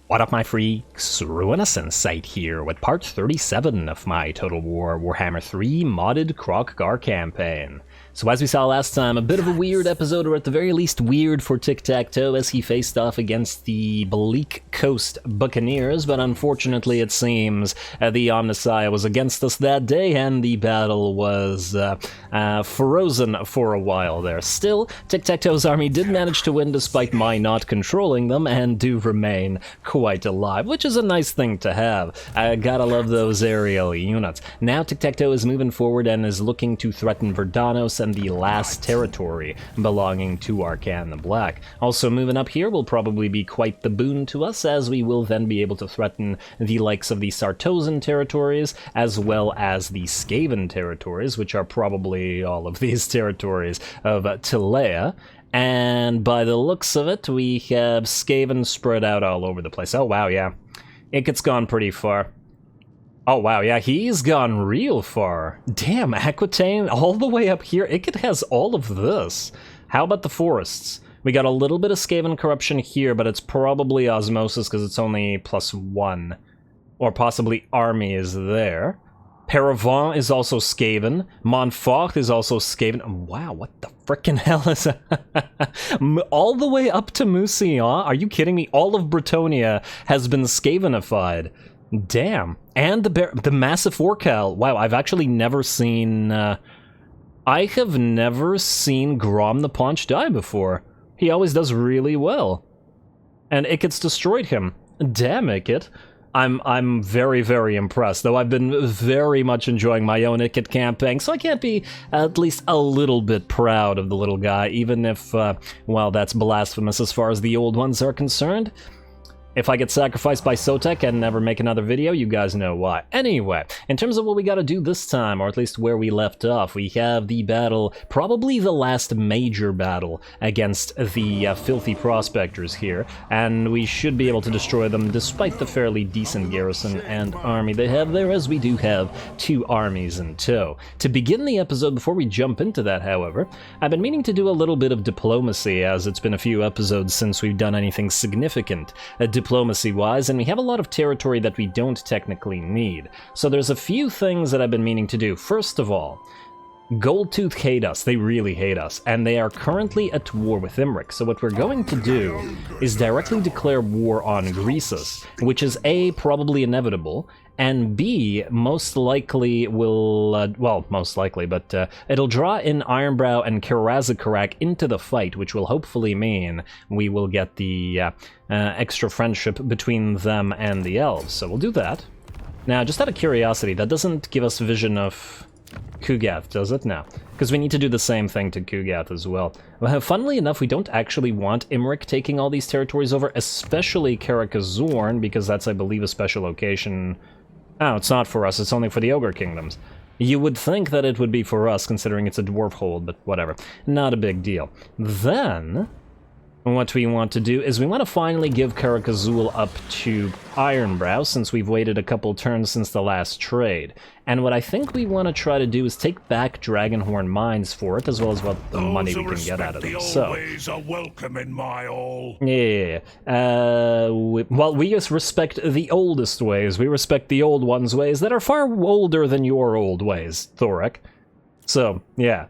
What up, my freaks? RuinusInsight here with part 37 of my Total Warhammer 3 modded Kroq-Gar campaign. So as we saw last time, a bit of a weird episode, or at the very least weird for Tic-Tac-Toe, as he faced off against the Bleak Coast Buccaneers, but unfortunately it seems the Omnissiah was against us that day, and the battle was frozen for a while there. Still, Tic-Tac-Toe's army did manage to win despite my not controlling them, and do remain quite alive, which is a nice thing to have. Gotta love those aerial units. Now Tic-Tac-Toe is moving forward and is looking to threaten Verdanos and the last territory belonging to Arcan the Black. Also moving up here will probably be quite the boon to us, as we will then be able to threaten the likes of the Sartozan territories, as well as the Skaven territories, which are probably all of these territories of Tilea. And by the looks of it, we have Skaven spread out all over the place. Oh wow, yeah. Ikit's gone pretty far. Oh wow, yeah, he's gone real far. Damn, Aquitaine all the way up here. Ikit has all of this. How about the forests? We got a little bit of Skaven corruption here, but it's probably osmosis because it's only +1. Or possibly army is there. Paravent is also Skaven. Montfort is also Skaven. Wow, what the frickin' hell is that? All the way up to Mousillon? Are you kidding me? All of Bretonia has been Skavenified. Damn. And the massive Orcal. Wow, I've actually never seen... I have never seen Grom the Paunch die before. He always does really well. And Ikit's destroyed him. Damn, Ikit. I'm very, very impressed, though I've been very much enjoying my own Ikit campaign, so I can't be at least a little bit proud of the little guy, even if, well, that's blasphemous as far as the old ones are concerned. If I get sacrificed by Sotek and never make another video, you guys know why. Anyway, in terms of what we gotta do this time, or at least where we left off, we have the battle, probably the last major battle against the filthy Prospectors here, and we should be able to destroy them despite the fairly decent garrison and army they have there, as we do have 2 armies in tow. To begin the episode, before we jump into that, however, I've been meaning to do a little bit of diplomacy, as it's been a few episodes since we've done anything significant diplomacy-wise, and we have a lot of territory that we don't technically need. So there's a few things that I've been meaning to do. First of all, Goldtooth hate us. They really hate us, and they are currently at war with Imric. So what we're going to do is directly declare war on Greasus, which is A, probably inevitable, and B, most likely will, well, most likely, but it'll draw in Ironbrow and Karazakarak into the fight, which will hopefully mean we will get the extra friendship between them and the elves. So we'll do that. Now, just out of curiosity, that doesn't give us vision of Kugath, does it? No. Because we need to do the same thing to Kugath as well. Funnily enough, we don't actually want Imric taking all these territories over, especially Karakazorn, because that's, I believe, a special location. Oh, it's not for us, it's only for the Ogre Kingdoms. You would think that it would be for us, considering it's a dwarf hold, but whatever. Not a big deal. Then, what we want to do is we want to finally give Karakazul up to Ironbrow, since we've waited a couple turns since the last trade. And what I think we want to try to do is take back Dragonhorn Mines for it, as well as what the money we can get out of them. So, are welcome in my all. Yeah. Well, we just respect the oldest ways. We respect the old ones' ways that are far older than your old ways, Thorek. So, yeah.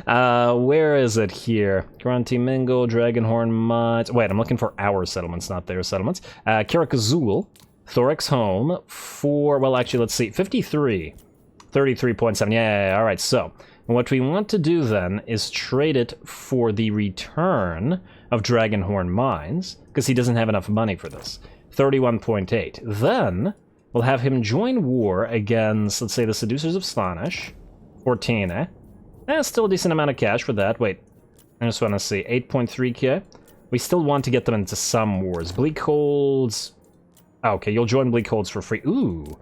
Where is it here? Grunty Mingo, Dragonhorn Mines. Wait, I'm looking for our settlements, not their settlements. Karakazul, Thorek's home, for, well, actually, let's see, 53. 33.7, yeah, alright, so, what we want to do then is trade it for the return of Dragonhorn Mines, because he doesn't have enough money for this. 31.8. Then, we'll have him join war against, let's say, the Seducers of Slaanesh. 14, eh? Still a decent amount of cash for that. Wait, I just want to see. 8.3k? We still want to get them into some wars. Bleakholds... Oh, okay, you'll join Bleakholds for free. Ooh!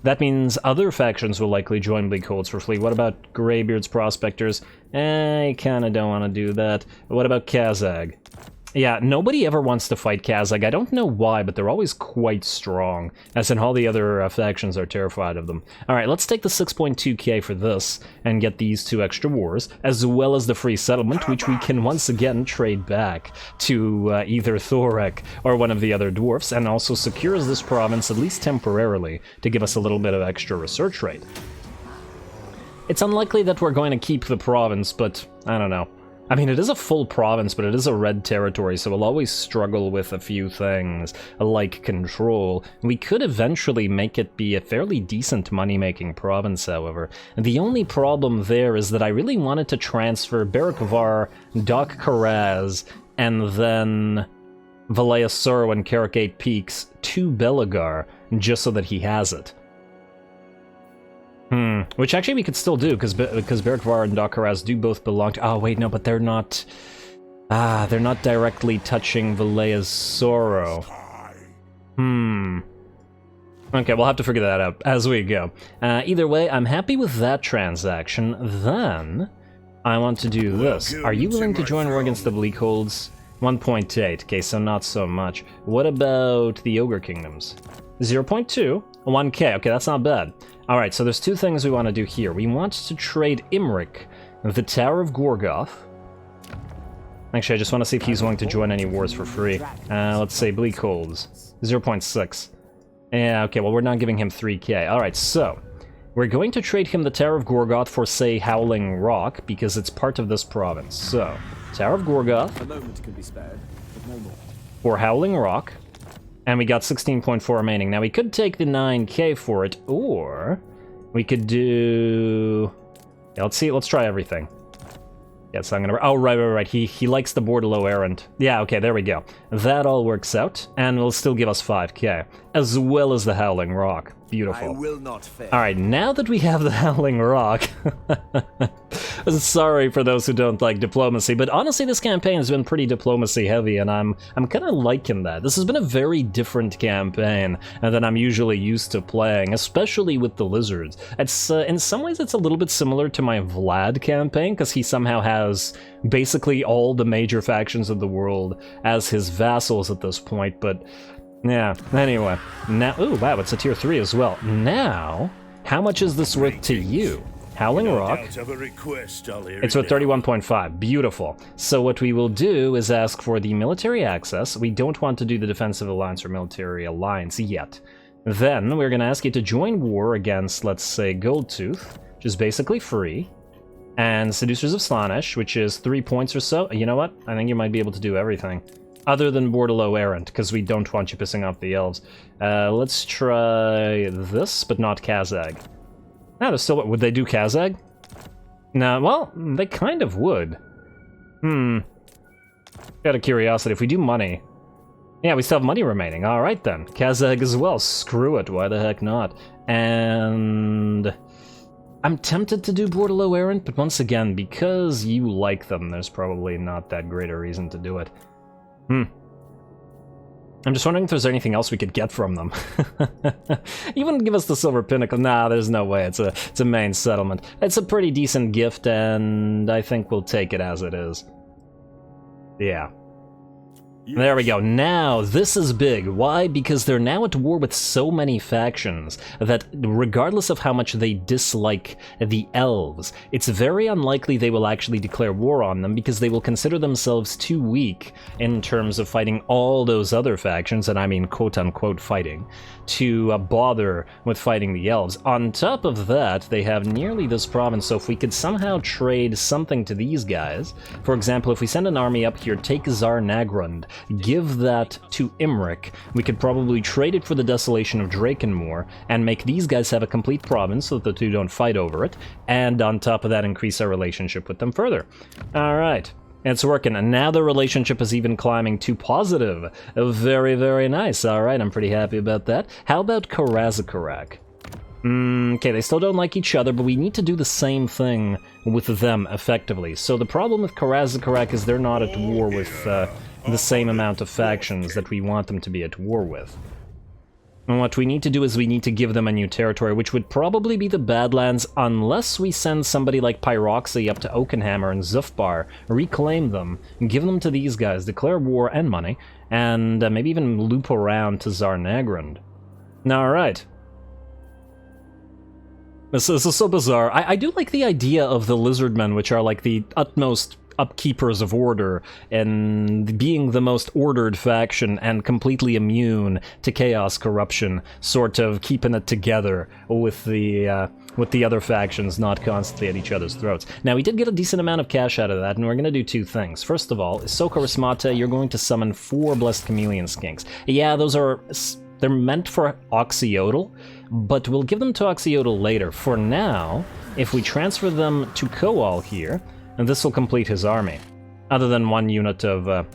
That means other factions will likely join Bleakholds for free. What about Greybeard's Prospectors? I kinda don't want to do that. What about Kazag? Yeah, nobody ever wants to fight Kazakh. I don't know why, but they're always quite strong, as in all the other factions are terrified of them. Alright, let's take the 6.2k for this, and get these 2 extra wars, as well as the free settlement, which we can once again trade back to either Thorek or one of the other dwarfs, and also secures this province, at least temporarily, to give us a little bit of extra research rate. It's unlikely that we're going to keep the province, but I don't know. I mean, it is a full province, but it is a red territory, so we'll always struggle with a few things, like control. We could eventually make it be a fairly decent money-making province, however. The only problem there is that I really wanted to transfer Berikvar, Doc Karaz, and then Valea Suro and Carrick 8 Peaks to Belagar, just so that he has it. Which actually we could still do, because Berikvar and Doc Karaz do both belong to... Oh, wait, no, but they're not... they're not directly touching Valea Suro. Okay, we'll have to figure that out as we go. Either way, I'm happy with that transaction. Then, I want to do this. Are you willing to join war against the Bleakholds? 1.8, okay, so not so much. What about the Ogre Kingdoms? 0.2, 1k, okay, that's not bad. Alright, so there's 2 things we want to do here. We want to trade Imrik, the Tower of Gorgoth. Actually, I just want to see if he's willing to join any wars for free. Let's say Bleakholds, 0.6. Yeah, okay, well, we're not giving him 3k. Alright, so we're going to trade him the Tower of Gorgoth for, say, Howling Rock, because it's part of this province. So, Tower of Gorgoth A moment can be spared, but no more. for Howling Rock. And we got 16.4 remaining. Now, we could take the 9k for it, or we could do... Yeah, let's see, let's try everything. Yeah, so I'm gonna... Oh, right. He likes the Bordello Errant. Yeah, okay, there we go. That all works out, and will still give us 5k, as well as the Howling Rock. Beautiful. I will not fail. Alright, now that we have the Howling Rock... Sorry for those who don't like diplomacy, but honestly this campaign has been pretty diplomacy heavy, and I'm kind of liking that. This has been a very different campaign than I'm usually used to playing, especially with the Lizards. It's in some ways it's a little bit similar to my Vlad campaign, because he somehow has basically all the major factions of the world as his vassals at this point, but... Yeah, anyway. Now, ooh, wow, it's a tier 3 as well. Now, how much is this worth to you? Howling Rock. It's worth 31.5. Beautiful. So what we will do is ask for the military access. We don't want to do the defensive alliance or military alliance yet. Then we're going to ask you to join war against, let's say, Goldtooth, which is basically free, and Seducers of Slaanesh, which is 3 points or so. You know what? I think you might be able to do everything. Other than Bordello Errant, because we don't want you pissing off the elves. Let's try this, but not Kazakh. No, they're still... Would they do Kazakh? No, well, they kind of would. Out of curiosity, if we do money... Yeah, we still have money remaining. Alright then. Kazakh as well. Screw it, why the heck not? And... I'm tempted to do Bordello Errant, but once again, because you like them, there's probably not that great a reason to do it. I'm just wondering if there's anything else we could get from them. You wouldn't give us the Silver Pinnacle. Nah, there's no way. It's a main settlement. It's a pretty decent gift, and I think we'll take it as it is. Yeah. There we go. Now, this is big. Why? Because they're now at war with so many factions that, regardless of how much they dislike the elves, it's very unlikely they will actually declare war on them, because they will consider themselves too weak in terms of fighting all those other factions, and I mean quote-unquote fighting, to bother with fighting the elves. On top of that, they have nearly this province, so if we could somehow trade something to these guys, for example, if we send an army up here, take Zar Nagrund, give that to Imrik, we could probably trade it for the Desolation of Drakenmoor, and make these guys have a complete province so that the two don't fight over it, and on top of that increase our relationship with them further. Alright. It's working, and now the relationship is even climbing to positive. Very, very nice. Alright, I'm pretty happy about that. How about Karazakarak? Okay, they still don't like each other, but we need to do the same thing with them effectively. So the problem with Karazakarak is they're not at war with the same amount of factions that we want them to be at war with. And what we need to do is we need to give them a new territory, which would probably be the Badlands, unless we send somebody like Pyroxy up to Oakenhammer and Zufbar, reclaim them, give them to these guys, declare war and money, and maybe even loop around to Zarnagrand. Now, alright. This is so bizarre. I do like the idea of the Lizardmen, which are like the utmost upkeepers of order, and being the most ordered faction and completely immune to chaos corruption, sort of keeping it together with the other factions not constantly at each other's throats. Now, we did get a decent amount of cash out of that, and we're going to do two things. First of all, Soko Rismata, you're going to summon 4 Blessed Chameleon Skinks. Yeah, they're meant for Xhotl, but we'll give them to Xhotl later. For now, if we transfer them to Koal here, and this will complete his army. Other than 1 unit of a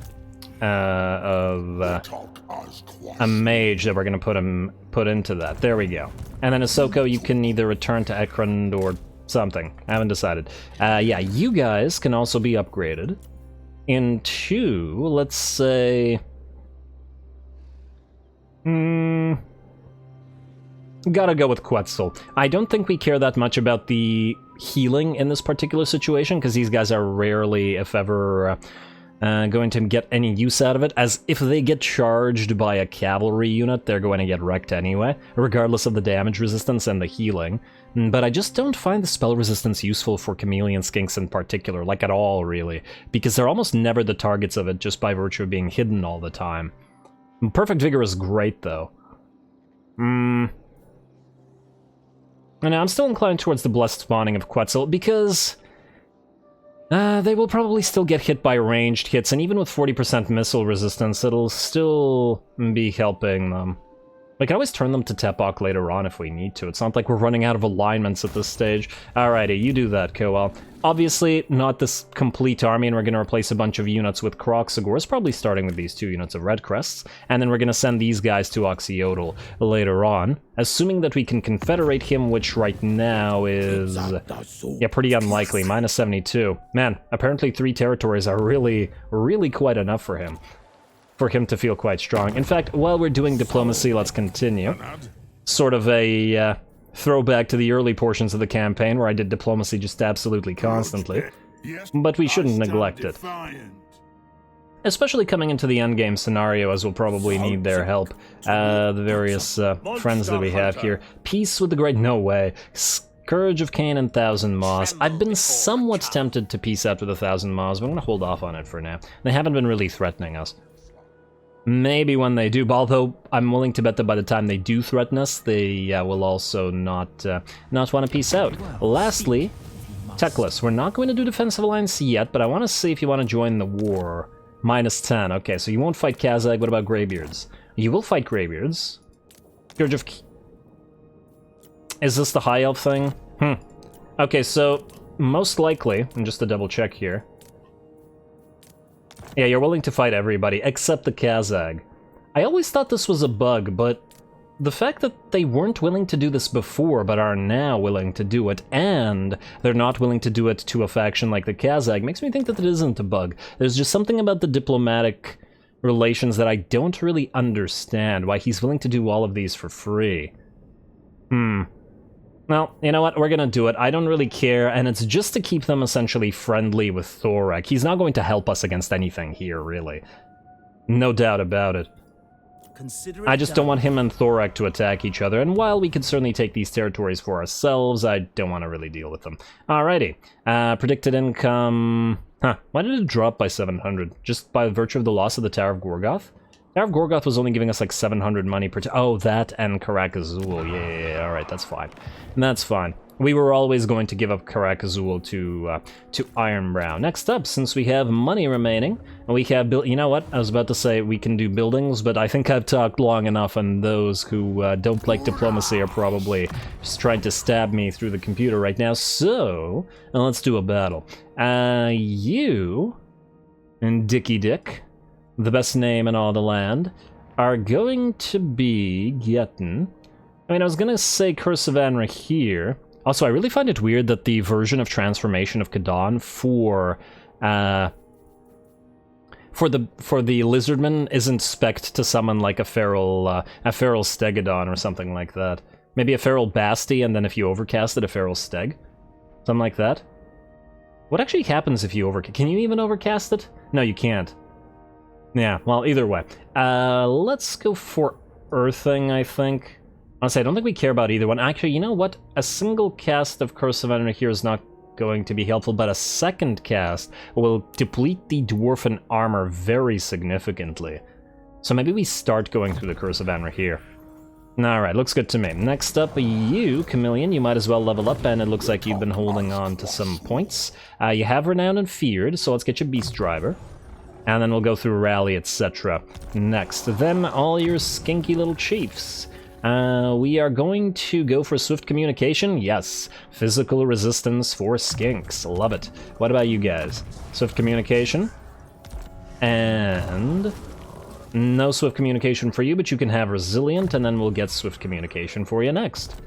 mage that we're going to put into that. There we go. And then Ahsoka, you can either return to Ekrund or something. I haven't decided. Yeah, you guys can also be upgraded into, let's say... Gotta go with Quetzal. I don't think we care that much about the healing in this particular situation, because these guys are rarely, if ever, going to get any use out of it, as if they get charged by a cavalry unit, they're going to get wrecked anyway, regardless of the damage resistance and the healing. But I just don't find the spell resistance useful for Chameleon Skinks in particular, like at all, really, because they're almost never the targets of it just by virtue of being hidden all the time. Perfect Vigor is great, though. And I'm still inclined towards the Blessed Spawning of Quetzal, because they will probably still get hit by ranged hits, and even with 40% missile resistance, it'll still be helping them. We can always turn them to Tepok later on if we need to. It's not like we're running out of alignments at this stage. Alrighty, you do that, Koal. Obviously, not this complete army, and we're going to replace a bunch of units with Kroq-Gar, probably starting with these 2 units of Red Crests, and then we're going to send these guys to Xhotl later on, assuming that we can confederate him, which right now is, yeah, pretty unlikely, minus 72. Man, apparently 3 territories are really quite enough for him to feel quite strong. In fact, while we're doing diplomacy, let's continue. Sort of a throwback to the early portions of the campaign, where I did diplomacy just absolutely constantly. But we shouldn't neglect it. Especially coming into the endgame scenario, as we'll probably need their help. The various friends that we have here. Peace with the Great... No way. Scourge of Cain and 1,000 Maws. I've been somewhat tempted to peace out with 1,000 Maws, but I'm going to hold off on it for now. They haven't been really threatening us. Maybe when they do, although I'm willing to bet that by the time they do threaten us, they will also not want to peace out. Lastly, Teclis. We're not going to do Defensive Alliance yet, but I want to see if you want to join the war. Minus 10. Okay, so you won't fight Kazakh. What about Greybeards? You will fight Greybeards. Scourge of... Is this the High Elf thing? Okay, so most likely, and just to double check here, yeah, you're willing to fight everybody, except the Kazakh. I always thought this was a bug, but the fact that they weren't willing to do this before, but are now willing to do it, and they're not willing to do it to a faction like the Kazakh, makes me think that it isn't a bug. There's just something about the diplomatic relations that I don't really understand, why he's willing to do all of these for free. Well, you know what, we're gonna do it. I don't really care, and it's just to keep them essentially friendly with Thorak. He's not going to help us against anything here, really. No doubt about it. I just don't want him and Thorak to attack each other, and while we could certainly take these territories for ourselves, I don't want to really deal with them. Alrighty. Predicted income... why did it drop by 700? Just by virtue of the loss of the Tower of Gorgoth? Tower of Gorgoth was only giving us like 700 money per... Oh, that and Karak Azul. Yeah, alright, that's fine. That's fine. We were always going to give up Karak Azul to Ironbrow. Next up, since we have money remaining, and we have... You know what? I was about to say we can do buildings, but I think I've talked long enough, and those who don't like diplomacy are probably just trying to stab me through the computer right now. So, let's do a battle. You and Dicky Dick, the best name in all the land, are going to be getting... I mean, I was gonna say Curse of Anra here. Also, I really find it weird that the version of Transformation of Kadan for for the Lizardmen isn't spec'd to summon like a feral Stegodon or something like that. Maybe a feral Basti, and then if you overcast it, a feral Steg? Something like that? What actually happens if you can you even overcast it? No, you can't. Yeah, well, either way. Let's go for Earthing, I think. Honestly, I don't think we care about either one. Actually, you know what? A single cast of Curse of Energy here is not going to be helpful, but a second cast will deplete the Dwarfen armor very significantly. So maybe we start going through the Curse of Energy here. Alright, looks good to me. Next up, you, Chameleon, you might as well level up, and it looks like you've been holding on to some points. You have Renowned and Feared, so let's get you Beast Driver. And then we'll go through Rally, etc. Next, then all your skinky little chiefs. We are going to go for Swift Communication. Yes, physical resistance for skinks. Love it. What about you guys? Swift Communication. And no Swift Communication for you, but you can have Resilient, and then we'll get Swift Communication for you next.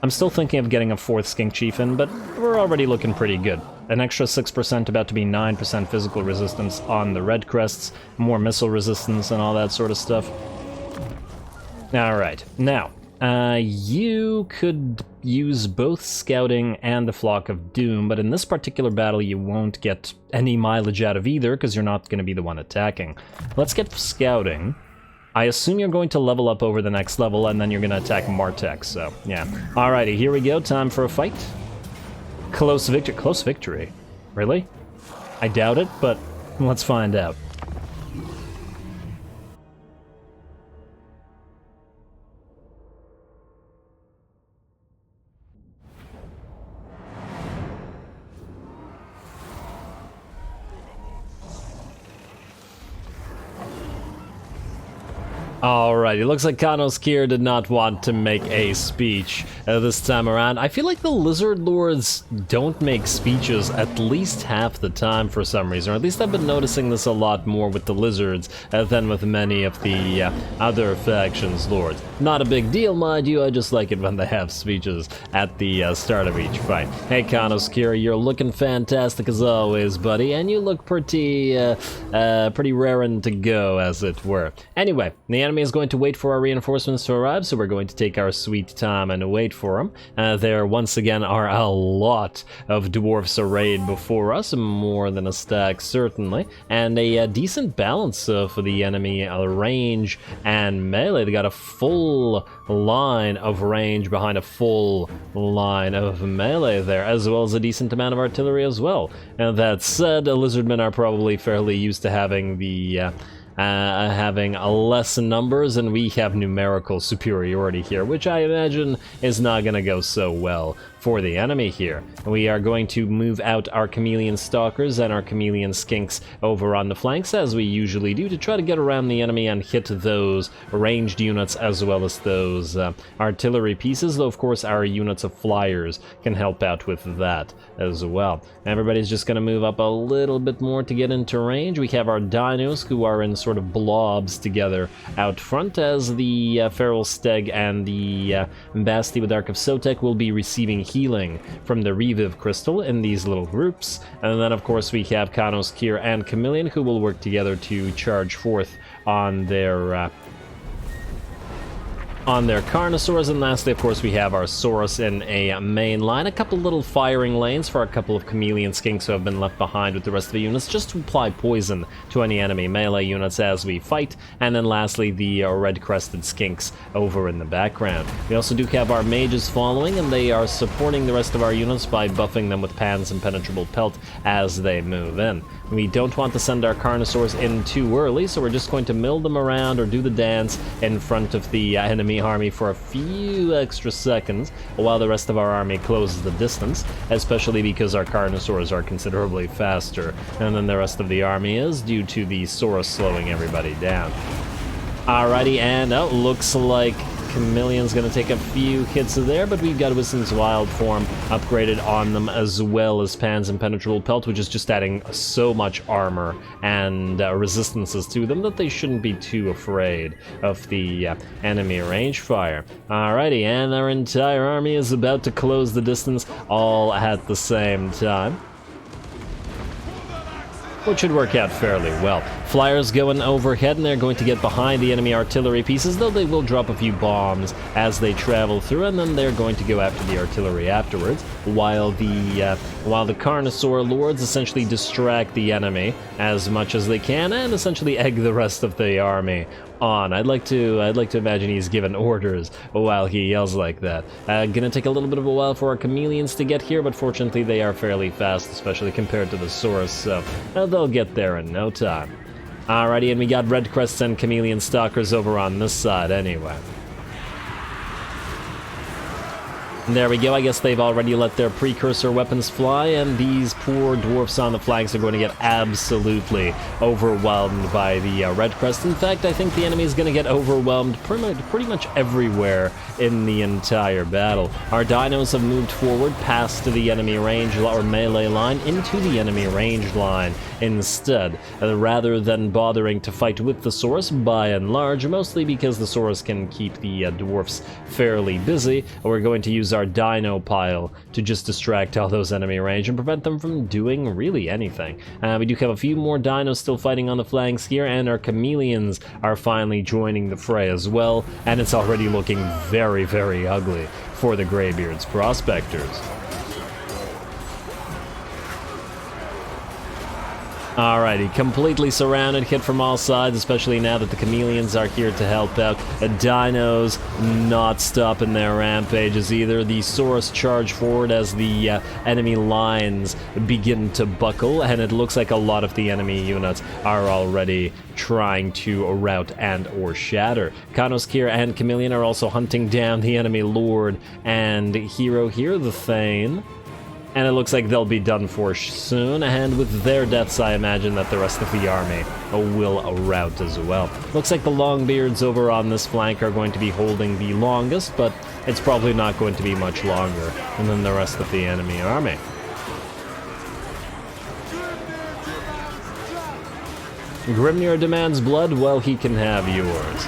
I'm still thinking of getting a 4th Skink Chief in, but we're already looking pretty good. An extra 6%, about to be 9% physical resistance on the Red Crests, more missile resistance and all that sort of stuff. Alright, now, you could use both Scouting and the Flock of Doom, but in this particular battle you won't get any mileage out of either, because you're not going to be the one attacking. Let's get Scouting. I assume you're going to level up over the next level, and then you're going to attack Martek, so, yeah. Alrighty, here we go, time for a fight. Close victory? Really? I doubt it, but let's find out. Alright, it looks like Kanos Kier did not want to make a speech this time around. I feel like the Lizard Lords don't make speeches at least half the time for some reason, or at least I've been noticing this a lot more with the Lizards than with many of the other factions' lords. Not a big deal, mind you, I just like it when they have speeches at the start of each fight. Hey Kanos Kier, you're looking fantastic as always, buddy, and you look pretty raring to go, as it were. Anyway, the enemy is going to wait for our reinforcements to arrive, so we're going to take our sweet time and wait for them. There once again are a lot of dwarfs arrayed before us, more than a stack certainly, and a decent balance for the enemy range and melee. They got a full line of range behind a full line of melee there, as well as a decent amount of artillery as well. And that said, Lizardmen are probably fairly used to having the having less numbers, and we have numerical superiority here, which I imagine is not going to go so well for the enemy here. We are going to move out our Chameleon Stalkers and our Chameleon Skinks over on the flanks, as we usually do, to try to get around the enemy and hit those ranged units as well as those artillery pieces, though of course our units of flyers can help out with that as well. Everybody's just going to move up a little bit more to get into range. We have our dinos, who are in sort of blobs together out front, as the Feral Steg and the Basti with Ark of Sotek will be receiving healing from the Reviv Crystal in these little groups. And then of course we have Kanos Kier and Chameleon, who will work together to charge forth on their Carnosaurs. And lastly, of course, we have our Saurus in a main line. A couple little firing lanes for a couple of Chameleon Skinks who have been left behind with the rest of the units, just to apply poison to any enemy melee units as we fight. And then lastly, the red-crested Skinks over in the background. We also do have our mages following, and they are supporting the rest of our units by buffing them with Pan's Impenetrable Pelt as they move in. We don't want to send our Carnosaurs in too early, so we're just going to mill them around or do the dance in front of the enemy army for a few extra seconds while the rest of our army closes the distance, especially because our Carnosaurs are considerably faster than the rest of the army is, due to the Saurus slowing everybody down. Alrighty, and looks like Chameleon's gonna take a few hits there, but we've got Wisdom's Wild Form upgraded on them, as well as Pan's Impenetrable Pelt, which is just adding so much armor and resistances to them that they shouldn't be too afraid of the enemy range fire. Alrighty, and our entire army is about to close the distance all at the same time. which should work out fairly well. Flyers going overhead, and they're going to get behind the enemy artillery pieces, though they will drop a few bombs as they travel through, and then they're going to go after the artillery afterwards, while the Carnosaur lords essentially distract the enemy as much as they can, and essentially egg the rest of the army on. I'd like to imagine he's given orders while he yells like that. Gonna take a little bit of a while for our chameleons to get here, but fortunately they are fairly fast, especially compared to the Saurus, so they'll get there in no time. Alrighty, and we got Red Crests and Chameleon Stalkers over on this side anyway. There we go, I guess they've already let their precursor weapons fly, and these poor dwarfs on the flanks are going to get absolutely overwhelmed by the Red Crest. In fact, I think the enemy is going to get overwhelmed pretty much everywhere in the entire battle. Our dinos have moved forward past the enemy range or melee line into the enemy range line instead, rather than bothering to fight with the Saurus by and large, mostly because the Saurus can keep the dwarfs fairly busy. We're going to use our dino pile to just distract all those enemy range and prevent them from doing really anything. We do have a few more dinos still fighting on the flanks here, and our chameleons are finally joining the fray as well, and it's already looking very, very ugly for the Greybeard's Prospectors. Alrighty, completely surrounded, hit from all sides, especially now that the chameleons are here to help out. Dinos not stopping their rampages either. The Saurus charge forward as the enemy lines begin to buckle, and it looks like a lot of the enemy units are already trying to rout and or shatter. Kanoskir and Chameleon are also hunting down the enemy lord and hero here, the Thane. And it looks like they'll be done for soon, and with their deaths I imagine that the rest of the army will rout as well. Looks like the Longbeards over on this flank are going to be holding the longest, but it's probably not going to be much longer than the rest of the enemy army. Grimnir demands blood, well, he can have yours.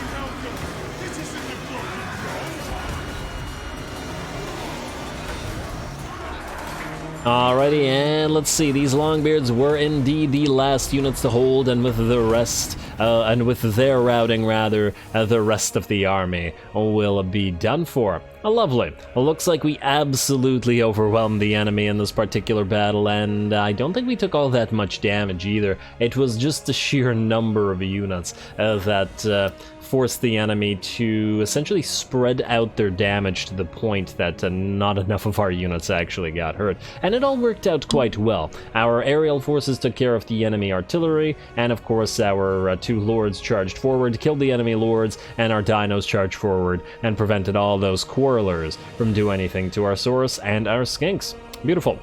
Alrighty, and let's see, these Longbeards were indeed the last units to hold, and with the rest, with their routing rather, the rest of the army will be done for. Lovely. Well, looks like we absolutely overwhelmed the enemy in this particular battle, and I don't think we took all that much damage either. It was just the sheer number of units that forced the enemy to essentially spread out their damage to the point that not enough of our units actually got hurt. And it all worked out quite well. Our aerial forces took care of the enemy artillery, and of course our two lords charged forward, killed the enemy lords, and our dinos charged forward and prevented all those quarrelers from doing anything to our Saurus and our skinks. Beautiful.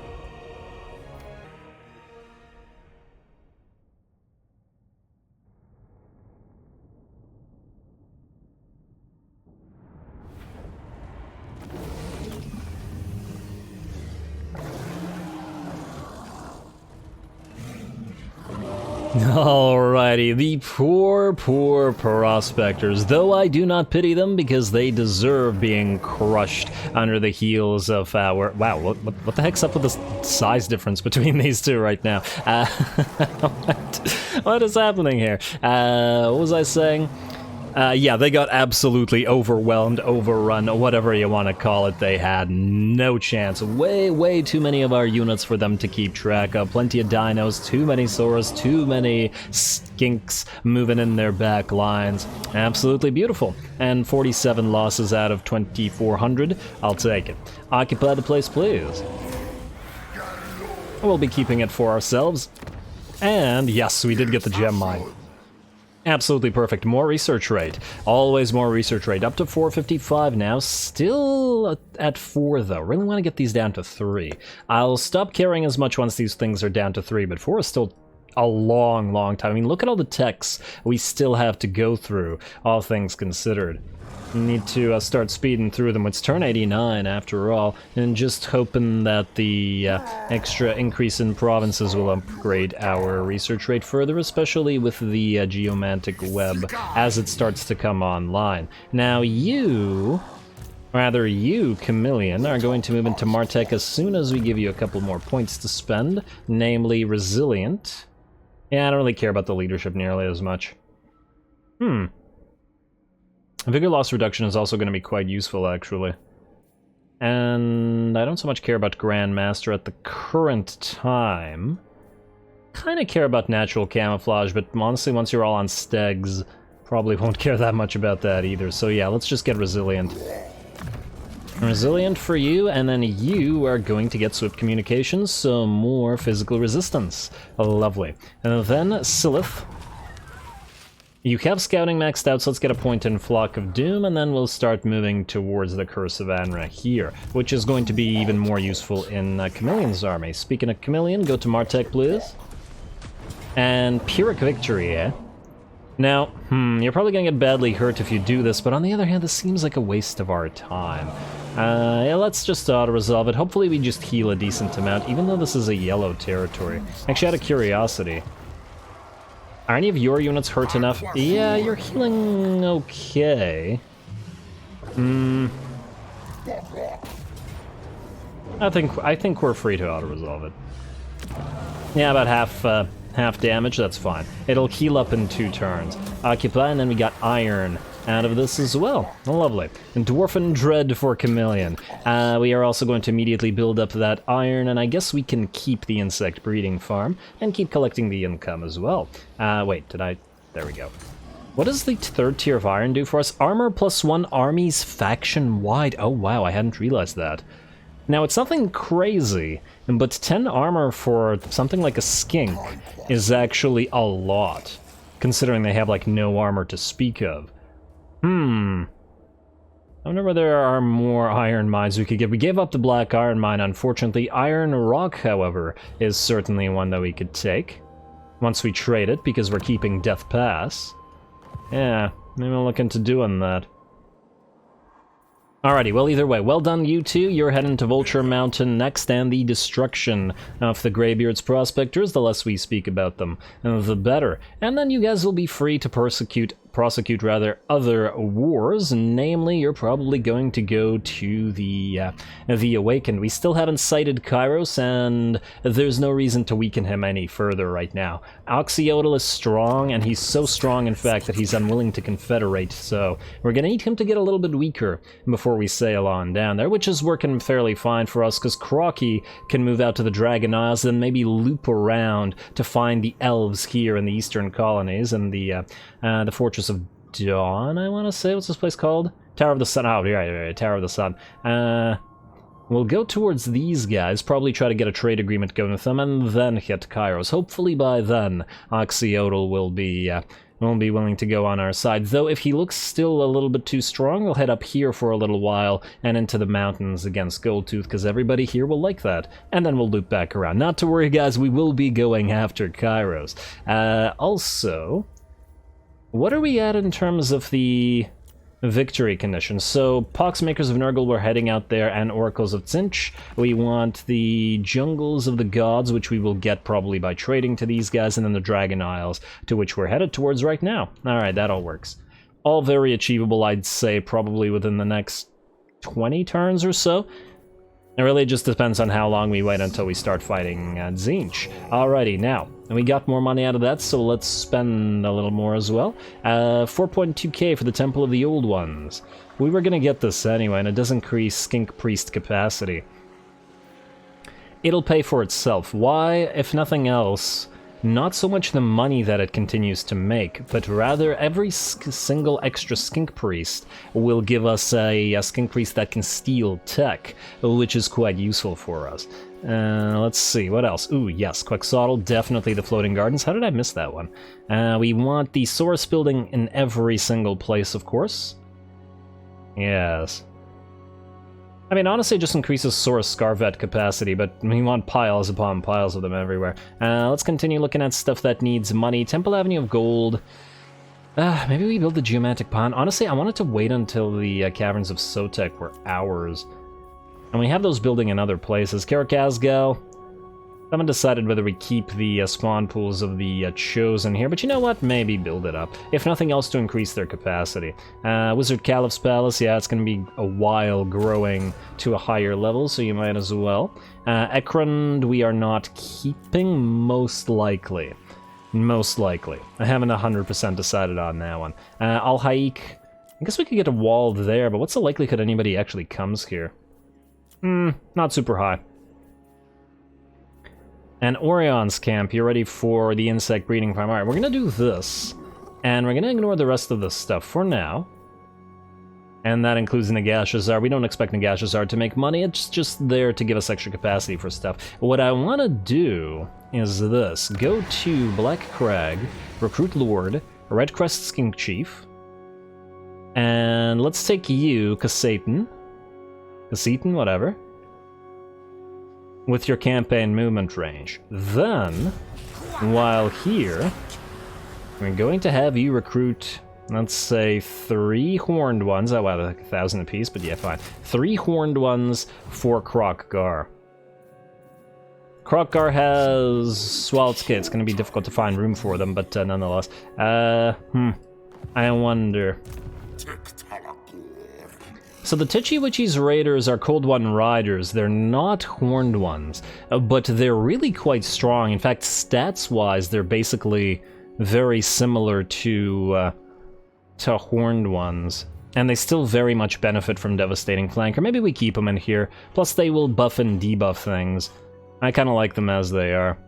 Alrighty, the poor Prospectors, though I do not pity them because they deserve being crushed under the heels of our... Wow, what the heck's up with the size difference between these two right now? What is happening here? What was I saying? Yeah, they got absolutely overwhelmed, overrun, whatever you want to call it. They had no chance. Way too many of our units for them to keep track of. Plenty of dinos, too many Saurus, too many skinks moving in their back lines. Absolutely beautiful. And 47 losses out of 2,400. I'll take it. Occupy the place, please. We'll be keeping it for ourselves. And yes, we did get the gem mine. Absolutely perfect. More research rate. Always more research rate. Up to 455 now. Still at 4 though. Really want to get these down to 3. I'll stop caring as much once these things are down to 3, but 4 is still a long time. I mean, look at all the techs we still have to go through, all things considered. We need to start speeding through them. It's turn 89 after all, and just hoping that the extra increase in provinces will upgrade our research rate further, especially with the geomantic web as it starts to come online. Now you, Chameleon, are going to move into Martech as soon as we give you a couple more points to spend, namely Resilient Yeah, I don't really care about the leadership nearly as much. Vigor loss reduction is also going to be quite useful, actually. And I don't so much care about Grandmaster at the current time. Kind of care about natural camouflage, but honestly, once you're all on Stegs, probably won't care that much about that either. So yeah, let's just get Resilient. Resilient for you, and then you are going to get Swift Communications, so more physical resistance. Lovely. And then Silith. You have Scouting maxed out, so let's get a point in Flock of Doom, and then we'll start moving towards the Curse of Anra here, which is going to be even more useful in Chameleon's army. Speaking of Chameleon, go to Martek, please. And Pyrrhic Victory, eh? Now, you're probably gonna get badly hurt if you do this, but on the other hand, this seems like a waste of our time. Yeah, let's just auto-resolve it. Hopefully we just heal a decent amount, even though this is a yellow territory. Actually, out of curiosity, are any of your units hurt enough? Yeah, you're healing okay. I think we're free to auto-resolve it. Yeah, about half damage, that's fine. It'll heal up in 2 turns. Occupy, and then we got Iron out of this as well. Lovely. And Dwarfen Dread for Chameleon. We are also going to immediately build up that Iron, and I guess we can keep the insect breeding farm and keep collecting the income as well. Wait, did I... There we go. What does the 3rd tier of Iron do for us? Armor +1 armies faction-wide. Oh wow, I hadn't realized that. Now, it's nothing crazy, but 10 armor for something like a skink is actually a lot, considering they have, like, no armor to speak of. I wonder whether there are more iron mines we could get. We gave up the black iron mine, unfortunately. Iron rock, however, is certainly one that we could take once we trade it, because we're keeping Death Pass. Yeah, maybe I'll look into doing that. Alrighty, well, either way, well done, you two. You're heading to Vulture Mountain next, and the destruction of the Greybeard's Prospectors, the less we speak about them, the better. And then you guys will be free to prosecute other wars. Namely, you're probably going to go to the Awakened. We still haven't sighted Kairos, and there's no reason to weaken him any further right now. Xhotl is strong, and he's so strong, in fact, that he's unwilling to confederate, so we're gonna need him to get a little bit weaker before we sail on down there, which is working fairly fine for us, because Kroq can move out to the Dragon Isles, then maybe loop around to find the elves here in the eastern colonies, and the Fortress of Dawn, I want to say. What's this place called? Tower of the Sun. Oh, right, Tower of the Sun. We'll go towards these guys, probably try to get a trade agreement going with them, and then hit Kairos. Hopefully by then, Xhotl will be willing to go on our side. Though if he looks still a little bit too strong, we'll head up here for a little while and into the mountains against Goldtooth, because everybody here will like that. And then we'll loop back around. Not to worry, guys, we will be going after Kairos. Also, what are we at in terms of the victory conditions? So, Poxmakers of Nurgle, we're heading out there, and Oracles of Tzinch. We want the Jungles of the Gods, which we will get probably by trading to these guys, and then the Dragon Isles, to which we're headed towards right now. Alright, that all works. All very achievable, I'd say, probably within the next 20 turns or so. It really just depends on how long we wait until we start fighting Tzinch. Alrighty, now, and we got more money out of that, so let's spend a little more as well. 4.2k for the Temple of the Old Ones. We were gonna get this anyway, and it does increase Skink Priest capacity. It'll pay for itself. Why? If nothing else, not so much the money that it continues to make, but rather every single extra Skink Priest will give us a Skink Priest that can steal tech, which is quite useful for us. Let's see, what else? Ooh, yes, Quetzalcoatl, definitely the Floating Gardens. How did I miss that one? We want the Source building in every single place, of course. Yes. I mean, honestly, it just increases Source Scarvet capacity, but we want piles upon piles of them everywhere. Let's continue looking at stuff that needs money. Temple Avenue of Gold. Maybe we build the Geomantic Pond. Honestly, I wanted to wait until the Caverns of Sotek were ours. And we have those building in other places. Karakazgal. Haven't decided whether we keep the spawn pools of the Chosen here, but you know what? Maybe build it up. If nothing else, to increase their capacity. Wizard Caliph's Palace, yeah, it's going to be a while growing to a higher level, so you might as well. Ekrund, we are not keeping, most likely. Most likely. I haven't 100% decided on that one. I'll hike. I guess we could get a wall there, but what's the likelihood anybody actually comes here? Not super high. And Orion's camp, you're ready for the insect breeding farm. Alright, we're gonna do this. And we're gonna ignore the rest of this stuff for now. And that includes Nagashazar. We don't expect Nagashazar to make money, it's just there to give us extra capacity for stuff. What I want to do is this. Go to Black Crag, recruit Lord, Red Crest Skink Chief, and let's take you, Casseton, whatever, with your campaign movement range. Then, while here, we're going to have you recruit... let's say 3 horned ones. Oh wow, they're like 1,000 apiece, but yeah, fine. 3 horned ones for Kroq-Gar. Kroq-Gar has... well, it's gonna be difficult to find room for them, but nonetheless. I wonder... So the Titchy Witchy's Raiders are Cold One Riders. They're not horned ones, but they're really quite strong. In fact, stats-wise, they're basically very similar to horned ones, and they still very much benefit from Devastating Flank, or maybe we keep them in here. Plus they will buff and debuff things. I kind of like them as they are.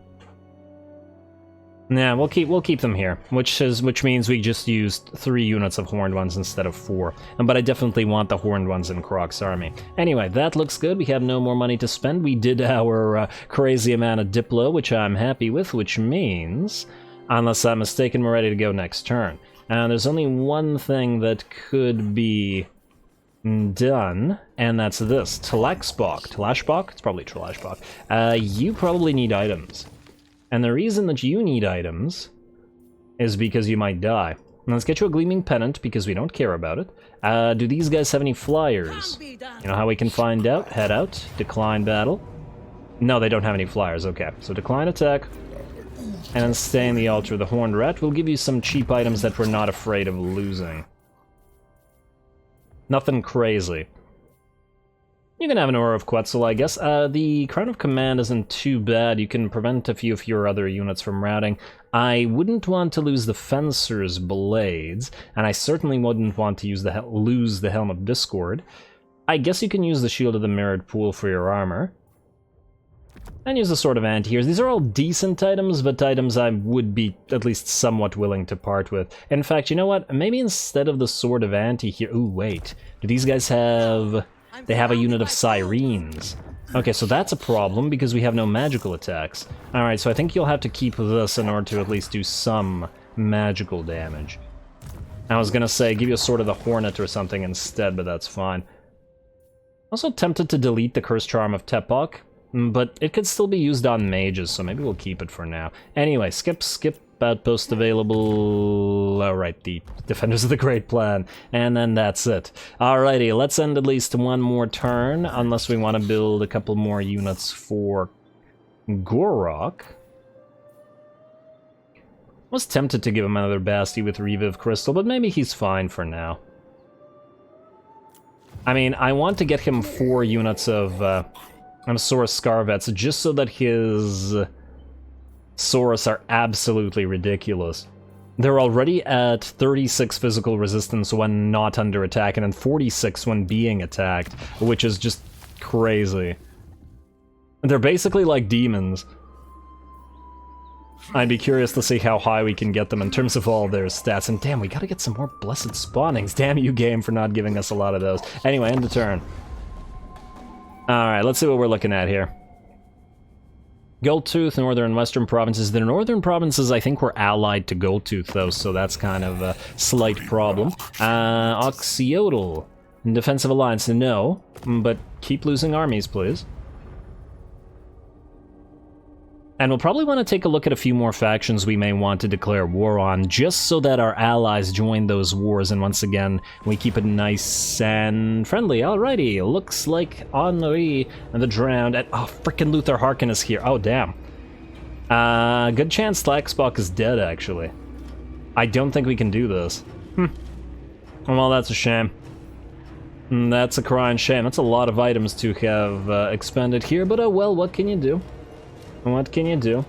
Nah, we'll keep them here, which means we just used 3 units of horned ones instead of 4. But I definitely want the horned ones in Krok's army. Anyway, that looks good. We have no more money to spend. We did our crazy amount of Diplo, which I'm happy with, which means, unless I'm mistaken, we're ready to go next turn. And there's only one thing that could be done, and that's this. Tlashbok? It's probably Tlashbok. You probably need items. And the reason that you need items is because you might die. Now let's get you a Gleaming Pennant, because we don't care about it. Do these guys have any flyers? You know how we can find out? Head out, decline battle. No, they don't have any flyers, okay. So decline attack. And then stay in the altar. The Horned Rat will give you some cheap items that we're not afraid of losing. Nothing crazy. You can have an Aura of Quetzal, I guess. The Crown of Command isn't too bad. You can prevent a few of your other units from routing. I wouldn't want to lose the Fencer's Blades, and I certainly wouldn't want to lose the Helm of Discord. I guess you can use the Shield of the Mirrored Pool for your armor. And use the Sword of Anti-Heroes. These are all decent items, but items I would be at least somewhat willing to part with. In fact, you know what? Maybe instead of the Sword of Anti-Heroes... Ooh, wait. Do these guys have... They have a unit of Sirens. Okay, so that's a problem, because we have no magical attacks. Alright, so I think you'll have to keep this in order to at least do some magical damage. I was gonna say, give you a Sword of the Hornet or something instead, but that's fine. Also tempted to delete the Curse Charm of Tepok, but it could still be used on mages, so maybe we'll keep it for now. Anyway, skip, outpost available. Alright, the Defenders of the Great Plan. And then that's it. Alrighty, let's end at least one more turn, unless we want to build a couple more units for Gorok. Was tempted to give him another Basti with Reviv Crystal, but maybe he's fine for now. I mean, I want to get him 4 units of Saurus Scarvets, just so that his Saurus are absolutely ridiculous. They're already at 36 physical resistance when not under attack, and then 46 when being attacked, which is just crazy. They're basically like demons. I'd be curious to see how high we can get them in terms of all their stats. And damn, we gotta get some more blessed spawnings. Damn you, game, for not giving us a lot of those. Anyway, end of turn. Alright, let's see what we're looking at here. Goldtooth, Northern and Western provinces. The Northern provinces, I think, were allied to Goldtooth, though, so that's kind of a slight problem. Xhotl. Defensive Alliance, no, but keep losing armies, please. And we'll probably want to take a look at a few more factions we may want to declare war on, just so that our allies join those wars, and once again, we keep it nice and friendly. Alrighty, looks like Henri the Drowned, and oh, frickin' Luthor Harkon is here. Oh, damn. Good chance Tlaxbok is dead, actually. I don't think we can do this. Well, that's a shame. That's a crying shame. That's a lot of items to have expended here, but oh well, what can you do? What can you do?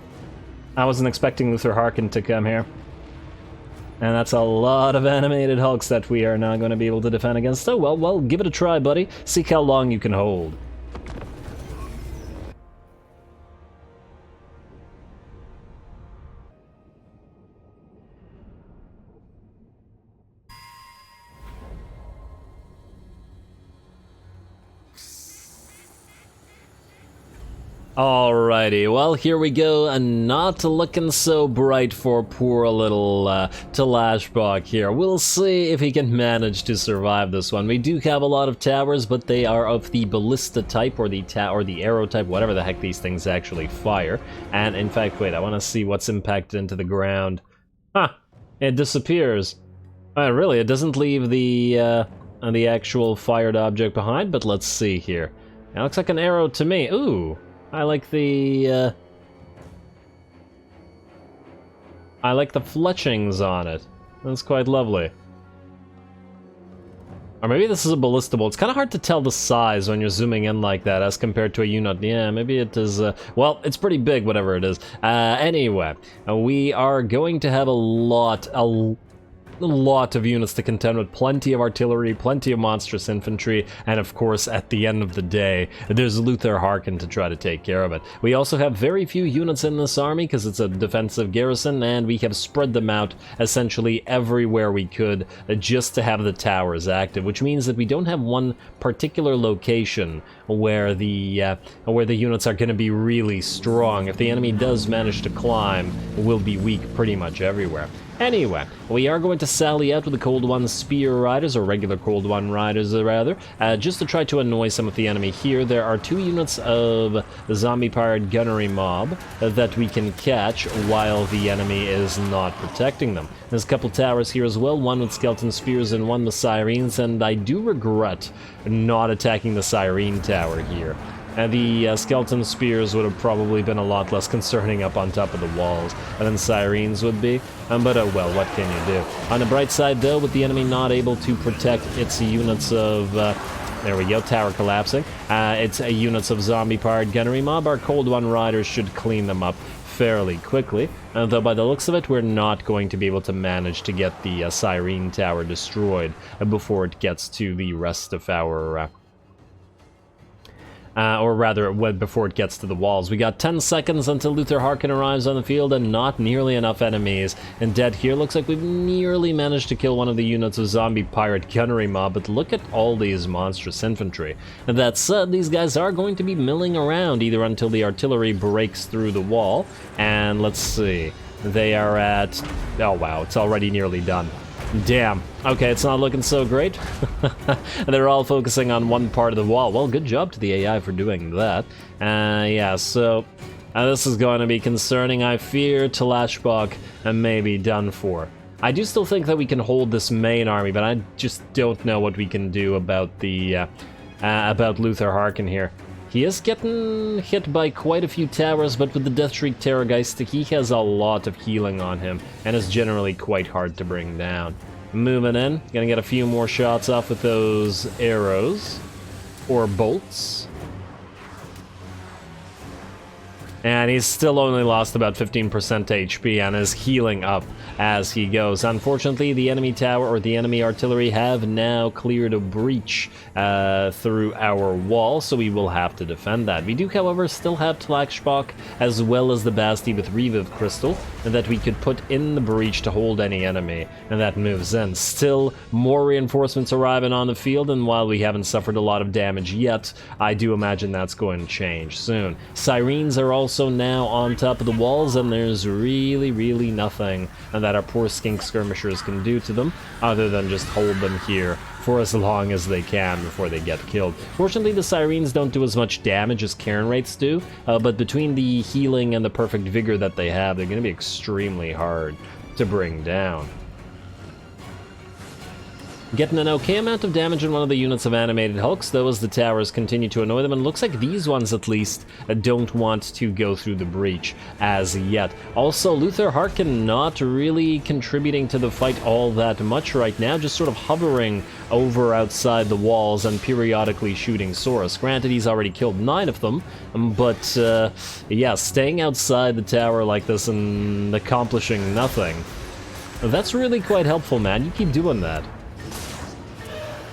I wasn't expecting Luthor Harkon to come here. And that's a lot of animated hulks that we are not going to be able to defend against. So, well, give it a try, buddy. See how long you can hold. Alrighty, well, here we go, and not looking so bright for poor little Talashbok here. We'll see if he can manage to survive this one. We do have a lot of towers, but they are of the ballista type, or the arrow type, whatever the heck these things actually fire. And in fact, wait, I want to see what's impacted into the ground. Huh, it disappears. Really, it doesn't leave the actual fired object behind, but let's see here. It looks like an arrow to me. Ooh. I like the fletchings on it. That's quite lovely. Or maybe this is a ballistable. It's kind of hard to tell the size when you're zooming in like that as compared to a unit. Yeah, maybe it is, well, it's pretty big, whatever it is. Anyway, we are going to have a lot of units to contend with, plenty of artillery, plenty of monstrous infantry, and of course, at the end of the day, there's Luthor Harkon to try to take care of it. We also have very few units in this army because it's a defensive garrison, and we have spread them out essentially everywhere we could just to have the towers active, which means that we don't have one particular location where the units are going to be really strong. If the enemy does manage to climb, we'll be weak pretty much everywhere. Anyway, we are going to sally out with the Cold One Spear Riders, or regular Cold One Riders rather, just to try to annoy some of the enemy here. There are 2 units of the Zombie Pirate Gunnery Mob that we can catch while the enemy is not protecting them. There's a couple towers here as well, one with Skeleton Spears and one with Sirens, and I do regret not attacking the Siren Tower here. The Skeleton Spears would have probably been a lot less concerning up on top of the walls than Sirens would be, but oh well, what can you do? On the bright side though, with the enemy not able to protect its units of, there we go, tower collapsing, its units of Zombie Pirate Gunnery Mob, our Cold One Riders should clean them up fairly quickly, though by the looks of it, we're not going to be able to manage to get the Siren Tower destroyed before it gets to the rest of our... or rather, before it gets to the walls. We got 10 seconds until Luthor Harkon arrives on the field, and not nearly enough enemies. And dead here, looks like we've nearly managed to kill one of the units of Zombie Pirate Gunnery Mob, but look at all these monstrous infantry. And that said, these guys are going to be milling around, either until the artillery breaks through the wall, and let's see, they are at... oh wow, it's already nearly done. Damn. Okay, it's not looking so great. They're all focusing on one part of the wall. Well, good job to the AI for doing that. Yeah, so this is going to be concerning. I fear Talashbok may be done for. I do still think that we can hold this main army, but I just don't know what we can do about the about Luthor Harkon here. He is getting hit by quite a few towers, but with the Deathshriek Terrorgeist, he has a lot of healing on him, and is generally quite hard to bring down. Moving in, gonna get a few more shots off with those arrows, or bolts. And he's still only lost about 15% HP and is healing up as he goes. Unfortunately, the enemy tower or the enemy artillery have now cleared a breach through our wall, so we will have to defend that. We do, however, still have Talashbok as well as the Basti with Reviv Crystal that we could put in the breach to hold any enemy, and that moves in. Still more reinforcements arriving on the field, and while we haven't suffered a lot of damage yet, I do imagine that's going to change soon. Sirens are also now on top of the walls, and there's really nothing that our poor skink skirmishers can do to them other than just hold them here for as long as they can before they get killed. Fortunately, the Sirens don't do as much damage as Cairn Wraiths do, but between the healing and the perfect vigor that they have, they're going to be extremely hard to bring down. Getting an okay amount of damage on one of the units of animated hulks, though, as the towers continue to annoy them, and it looks like these ones, at least, don't want to go through the breach as yet. Also, Luthor Harkon not really contributing to the fight all that much right now, just sort of hovering over outside the walls and periodically shooting Saurus. Granted, he's already killed 9 of them, but yeah, staying outside the tower like this and accomplishing nothing, that's really quite helpful, man. You keep doing that.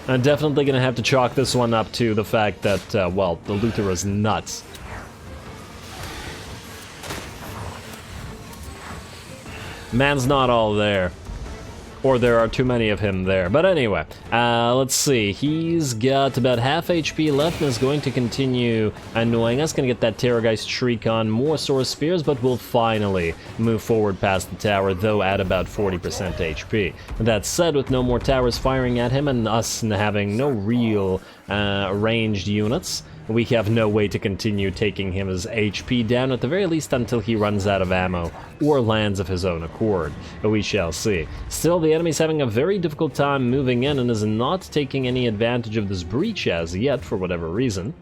I'm definitely going to have to chalk this one up to the fact that, well, the Luthor is nuts. Man's not all there. Or there are too many of him there. But anyway, let's see. He's got about half HP left and is going to continue annoying us. Going to get that Terrorgeist Shriek on, more Source Spears, but we'll finally move forward past the tower, though at about 40% HP. That said, with no more towers firing at him and us having no real ranged units, we have no way to continue taking his HP down, at the very least until he runs out of ammo or lands of his own accord. But we shall see. Still, the enemy's having a very difficult time moving in and is not taking any advantage of this breach as yet, for whatever reason.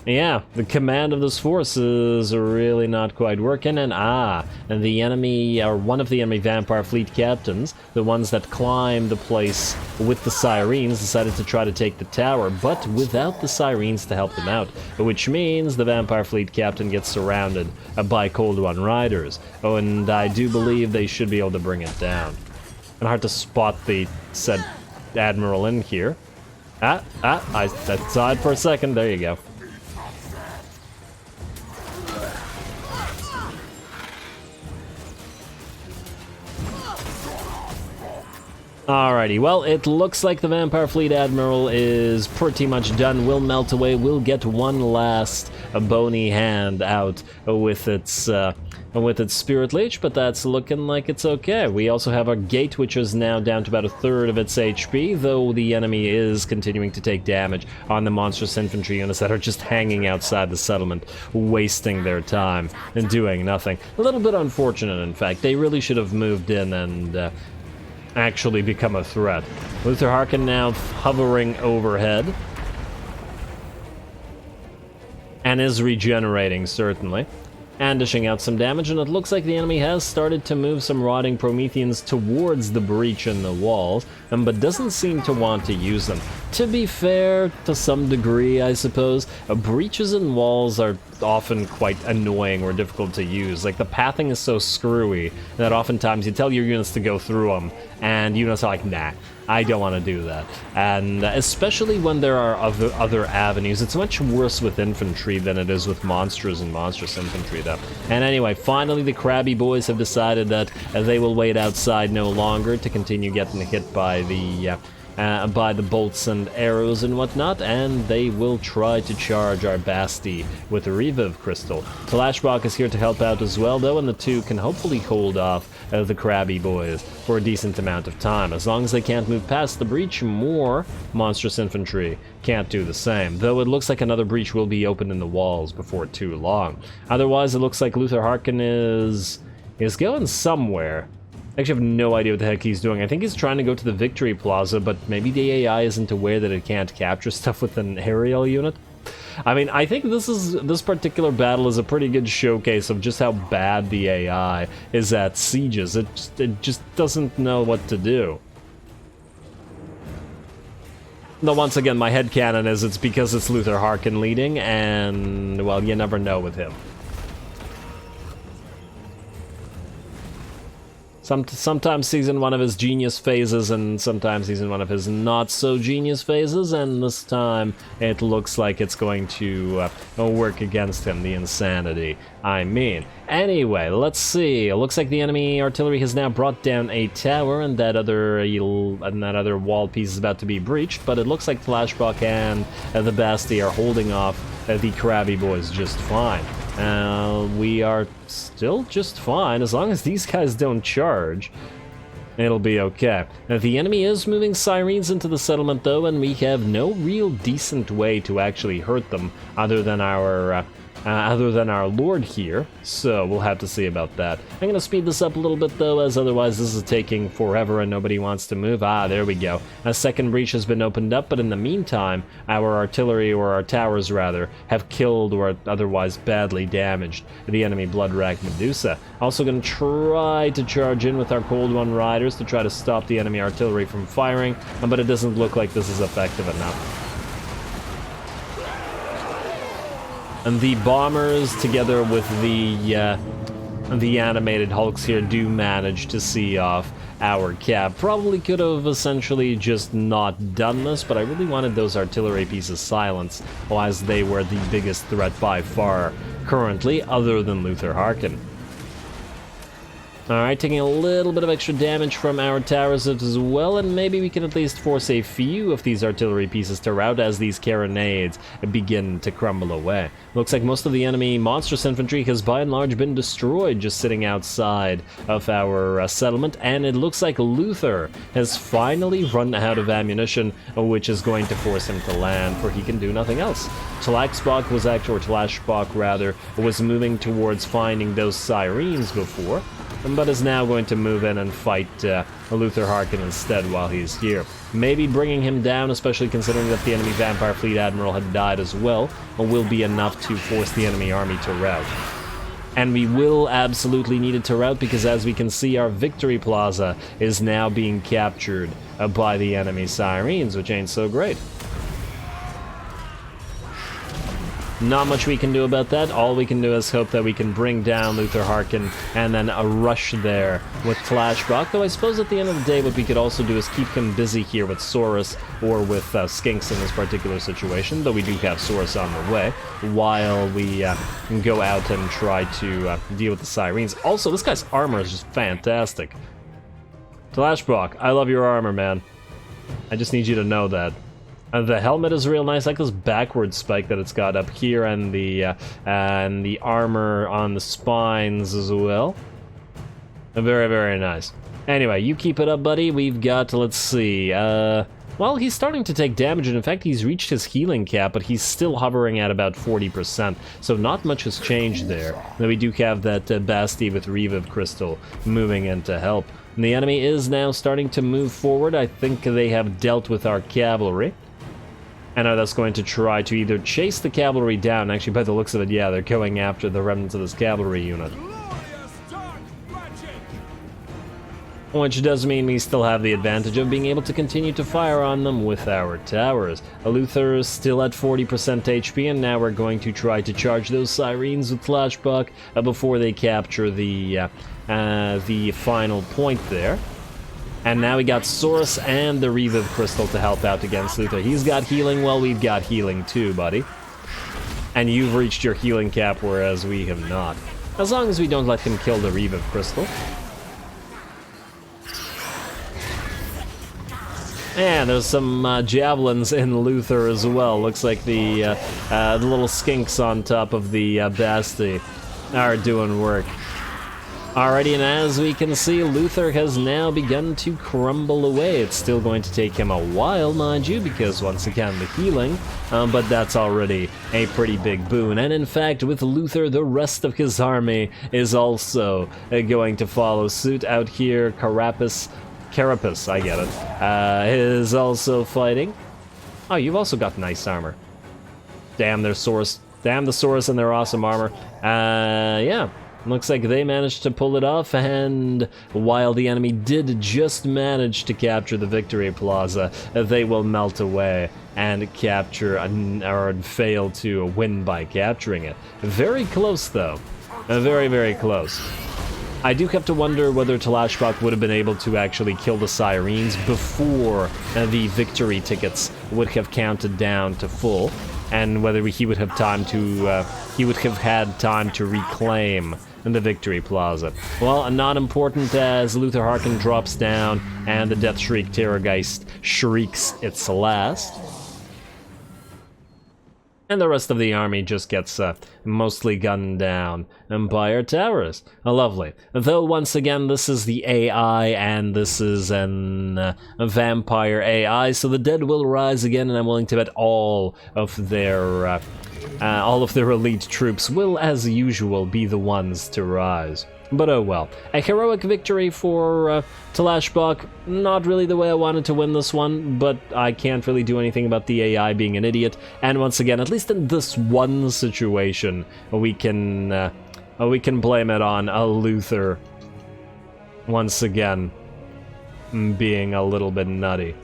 Yeah, the command of this force is really not quite working, and the enemy, or one of the enemy vampire fleet captains, the ones that climbed the place with the sirens, decided to try to take the tower, but without the sirens to help them out, which means the vampire fleet captain gets surrounded by Cold One riders. Oh, and I do believe they should be able to bring it down. And hard to spot the said admiral in here. I saw it for a second, there you go. Alrighty, well, it looks like the Vampire Fleet Admiral is pretty much done. Will melt away. We'll get one last bony hand out with its Spirit Leech, but that's looking like it's okay. We also have our gate, which is now down to about a third of its HP, though the enemy is continuing to take damage on the monstrous infantry units that are just hanging outside the settlement, wasting their time and doing nothing. A little bit unfortunate, in fact. They really should have moved in and actually become a threat. Luthor Harkon now hovering overhead and is regenerating, certainly, and dishing out some damage, and it looks like the enemy has started to move some rotting Prometheans towards the breach in the walls, but doesn't seem to want to use them. To be fair, to some degree, I suppose, breaches in walls are often quite annoying or difficult to use. Like, the pathing is so screwy that oftentimes you tell your units to go through them, and units are like, nah, I don't want to do that. And especially when there are other avenues. It's much worse with infantry than it is with monsters and monstrous infantry, though. And anyway, finally the Crabby Boys have decided that they will wait outside no longer to continue getting hit by the bolts and arrows and whatnot, and they will try to charge our Basti with a Reviv Crystal. Talashbach is here to help out as well, though, and the two can hopefully hold off the Crabby Boys for a decent amount of time. As long as they can't move past the breach, more monstrous infantry can't do the same, though it looks like another breach will be opened in the walls before too long. Otherwise, it looks like Luthor Harkon is going somewhere. I actually have no idea what the heck he's doing. I think he's trying to go to the Victory Plaza, but maybe the AI isn't aware that it can't capture stuff with an aerial unit. I mean, I think this particular battle is a pretty good showcase of just how bad the AI is at sieges. It just doesn't know what to do. Though once again, my headcanon is it's because it's Luthor Harkon leading, and, well, you never know with him. Sometimes he's in one of his genius phases, and sometimes he's in one of his not-so-genius phases, and this time it looks like it's going to work against him, the insanity, I mean. Anyway, let's see. It looks like the enemy artillery has now brought down a tower, and that other wall piece is about to be breached, but it looks like Flashbach and the Basti are holding off the Crabby Boys just fine. We are still just fine, as long as these guys don't charge. It'll be okay. Now, the enemy is moving sirens into the settlement, though, and we have no real decent way to actually hurt them other than our other than our lord here, so we'll have to see about that. I'm going to speed this up a little bit though, as otherwise this is taking forever and nobody wants to move. Ah, there we go. A second breach has been opened up, but in the meantime, our artillery, or our towers rather, have killed or otherwise badly damaged the enemy Bloodrack Medusa. Also going to try to charge in with our Cold One Riders to try to stop the enemy artillery from firing, but it doesn't look like this is effective enough. And the bombers, together with the animated hulks here, do manage to see off our cap. Probably could have essentially just not done this, but I really wanted those artillery pieces silenced, as they were the biggest threat by far currently, other than Luthor Harkon. Alright, taking a little bit of extra damage from our towers as well, and maybe we can at least force a few of these artillery pieces to rout as these carronades begin to crumble away. Looks like most of the enemy monstrous infantry has by and large been destroyed just sitting outside of our settlement, and it looks like Luthor has finally run out of ammunition, which is going to force him to land, for he can do nothing else. Tlashbok was moving towards finding those sirens before, but is now going to move in and fight Luthor Harkon instead while he's here. Maybe bringing him down, especially considering that the enemy Vampire Fleet Admiral had died as well, will be enough to force the enemy army to rout. And we will absolutely need it to rout, because as we can see, our Victory Plaza is now being captured by the enemy Sirens, which ain't so great. Not much we can do about that. All we can do is hope that we can bring down Luthor Harkon and then a rush there with Tlashbok. Though I suppose at the end of the day what we could also do is keep him busy here with Saurus or with Skinks in this particular situation, though we do have Saurus on the way, while we go out and try to deal with the Sirens. Also, this guy's armor is just fantastic. Tlashbok, I love your armor, man. I just need you to know that. The helmet is real nice. I like this backward spike that it's got up here, and the armor on the spines as well. Very, very nice. Anyway, you keep it up, buddy. We've got, let's see, well, he's starting to take damage, and in fact, he's reached his healing cap, but he's still hovering at about 40%, so not much has changed there. Then we do have that Basti with Reviv Crystal moving in to help. And the enemy is now starting to move forward. I think they have dealt with our cavalry. And are thus going to try to either chase the cavalry down. Actually, by the looks of it, yeah, they're going after the remnants of this cavalry unit. Which does mean we still have the advantage of being able to continue to fire on them with our towers. Luthor is still at 40% HP, and now we're going to try to charge those Sirens with Tlashbok before they capture the final point there. And now we got Saurus and the Reviv Crystal to help out against Luthor. He's got healing, well, we've got healing too, buddy. And you've reached your healing cap, whereas we have not. As long as we don't let him kill the Reviv Crystal. And there's some javelins in Luthor as well. Looks like the little skinks on top of the Basti are doing work. Alrighty, and as we can see, Luthor has now begun to crumble away. It's still going to take him a while, mind you, because once again, the healing, but that's already a pretty big boon. And in fact, with Luthor, the rest of his army is also going to follow suit out here. Carapace, I get it, is also fighting. Oh, you've also got nice armor. Damn their Saurus. Damn the Saurus and their awesome armor. Yeah. Looks like they managed to pull it off, and while the enemy did just manage to capture the Victory Plaza, they will melt away and capture, or fail to win by capturing it. Very close, though. Very, very close. I do have to wonder whether Tlashbok would have been able to actually kill the Sirens before the victory tickets would have counted down to full, and whether he would have had time to reclaim the Victory Plaza. Well, not important, as Luthor Harkon drops down and the Death Shriek Terrorgeist shrieks its last. And the rest of the army just gets mostly gunned down by our towers. Lovely. Though, once again, this is the AI, and this is a vampire AI, so the dead will rise again, and I'm willing to bet all of their all of their elite troops will, as usual, be the ones to rise. But oh well. A heroic victory for Talashbach. Not really the way I wanted to win this one, but I can't really do anything about the AI being an idiot. And once again, at least in this one situation, we can blame it on a Luthor once again being a little bit nutty.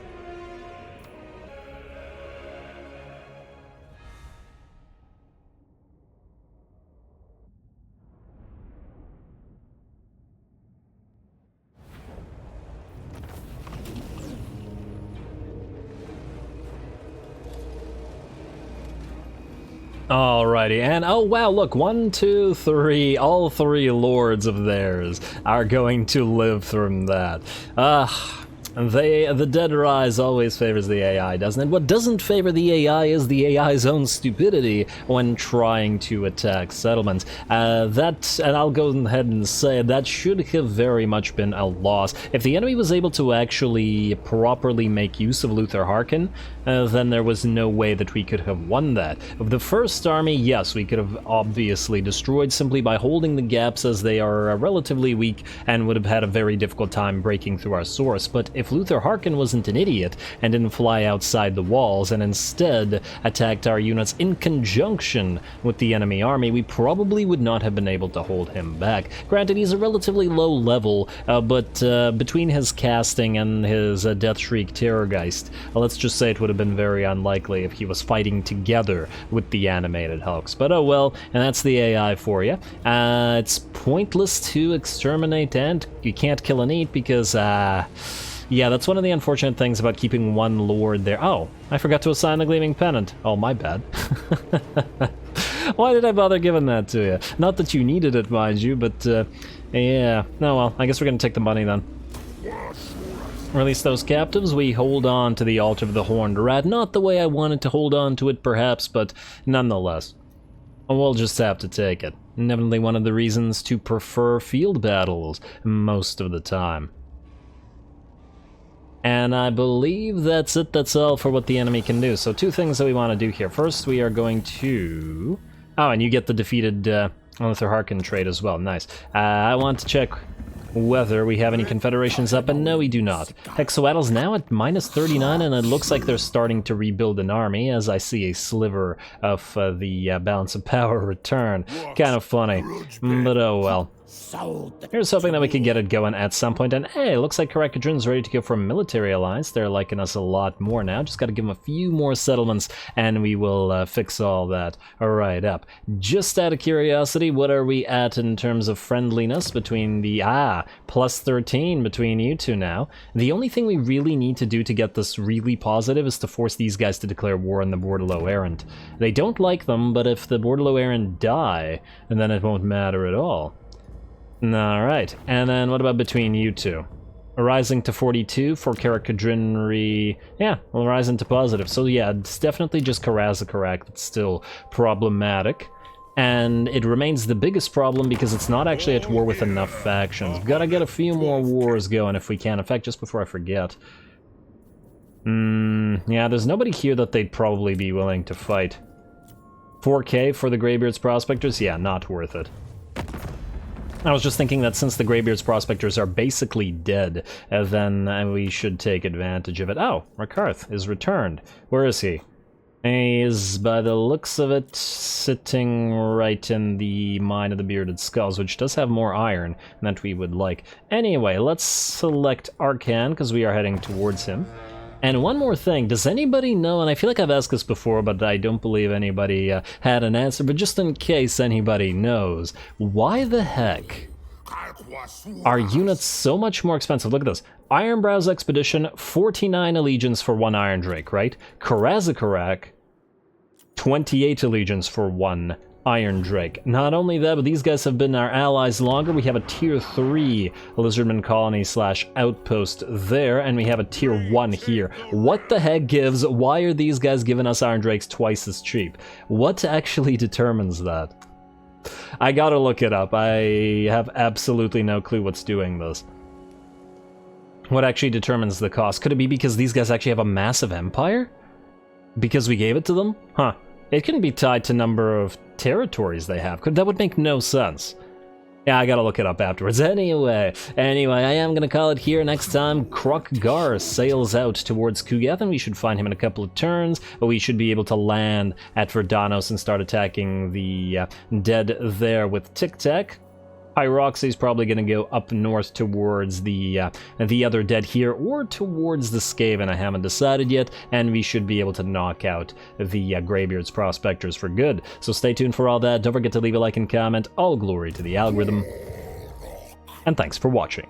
Alrighty, and oh wow, look, 1, 2, 3, all 3 lords of theirs are going to live from that. The dead rise always favors the AI, doesn't it? What doesn't favor the AI is the AI's own stupidity when trying to attack settlements. And I'll go ahead and say that should have very much been a loss. If the enemy was able to actually properly make use of Luthor Harkon, then there was no way that we could have won that. Of the first army, yes, we could have obviously destroyed simply by holding the gaps, as they are relatively weak and would have had a very difficult time breaking through our source. But if Luthor Harkon wasn't an idiot and didn't fly outside the walls and instead attacked our units in conjunction with the enemy army, we probably would not have been able to hold him back. Granted, he's a relatively low level, but between his casting and his Death Shriek Terrorgeist, let's just say it would have been very unlikely if he was fighting together with the animated Hulks. But oh well, and that's the AI for you. It's pointless to exterminate, and you can't kill and eat because, yeah, that's one of the unfortunate things about keeping one lord there. Oh, I forgot to assign the Gleaming Pennant. Oh, my bad. Why did I bother giving that to you? Not that you needed it, mind you, but, yeah. No, well, I guess we're gonna take the money then. Release those captives. We hold on to the Altar of the Horned Rat. Not the way I wanted to hold on to it, perhaps, but nonetheless. We'll just have to take it. Definitely one of the reasons to prefer field battles most of the time. And I believe that's it, that's all for what the enemy can do. So 2 things that we want to do here. First, we are going to... Oh, and you get the defeated Luthor Harkon trait as well, nice. I want to check whether we have any confederations up, and no, we do not. Xhottl's now at -39, and it looks like they're starting to rebuild an army, as I see a sliver of the balance of power return. Kind of funny, but oh well. Here's hoping that we can get it going at some point, and hey, looks like Kroq-Gar's ready to go for a military alliance. They're liking us a lot more now. Just gotta give them a few more settlements, and we will fix all that right up. Just out of curiosity, what are we at in terms of friendliness between the... +13 between you two now. The only thing we really need to do to get this really positive is to force these guys to declare war on the Bordello Errant. They don't like them, but if the Bordello Errant die, then it won't matter at all. Alright, and then what about between you two? Rising to 42 for Kroq-Gar. Yeah, well, rising to positive. So yeah, it's definitely just Karazakarak that's still problematic. And it remains the biggest problem because it's not actually at war with enough factions. We've gotta get a few more wars going if we can. In fact, just before I forget. Yeah, there's nobody here that they'd probably be willing to fight. 4K for the Greybeard's Prospectors? Yeah, not worth it. I was just thinking that since the Greybeard's Prospectors are basically dead, then we should take advantage of it. Oh, Rakarth is returned. Where is he? He is, by the looks of it, sitting right in the Mine of the Bearded Skulls, which does have more iron than we would like. Anyway, let's select Arcan, because we are heading towards him. And one more thing, does anybody know, and I feel like I've asked this before, but I don't believe anybody had an answer, but just in case anybody knows, why the heck are units so much more expensive? Look at this. Ironbrow's Expedition, 49 allegiance for 1 Iron Drake, right? Karazakarak, 28 allegiance for 1 Iron Drake. Not only that, but these guys have been our allies longer. We have a tier 3 Lizardman colony / outpost there, and we have a tier 1 here. What the heck gives? Why are these guys giving us Iron Drakes twice as cheap? What actually determines that? I gotta look it up. I have absolutely no clue what's doing this. What actually determines the cost? Could it be because these guys actually have a massive empire? Because we gave it to them? Huh. It can be tied to number of territories they have. That would make no sense. Yeah, I gotta look it up afterwards. Anyway, I am gonna call it here. Next time, Kroq-Gar sails out towards Kugeth, and we should find him in a couple of turns, but we should be able to land at Verdanos and start attacking the dead there with Tic Tac. Pyroxy's probably going to go up north towards the other dead here, or towards the Skaven. I haven't decided yet, and we should be able to knock out the Greybeard's Prospectors for good. So stay tuned for all that. Don't forget to leave a like and comment. All glory to the algorithm, and thanks for watching.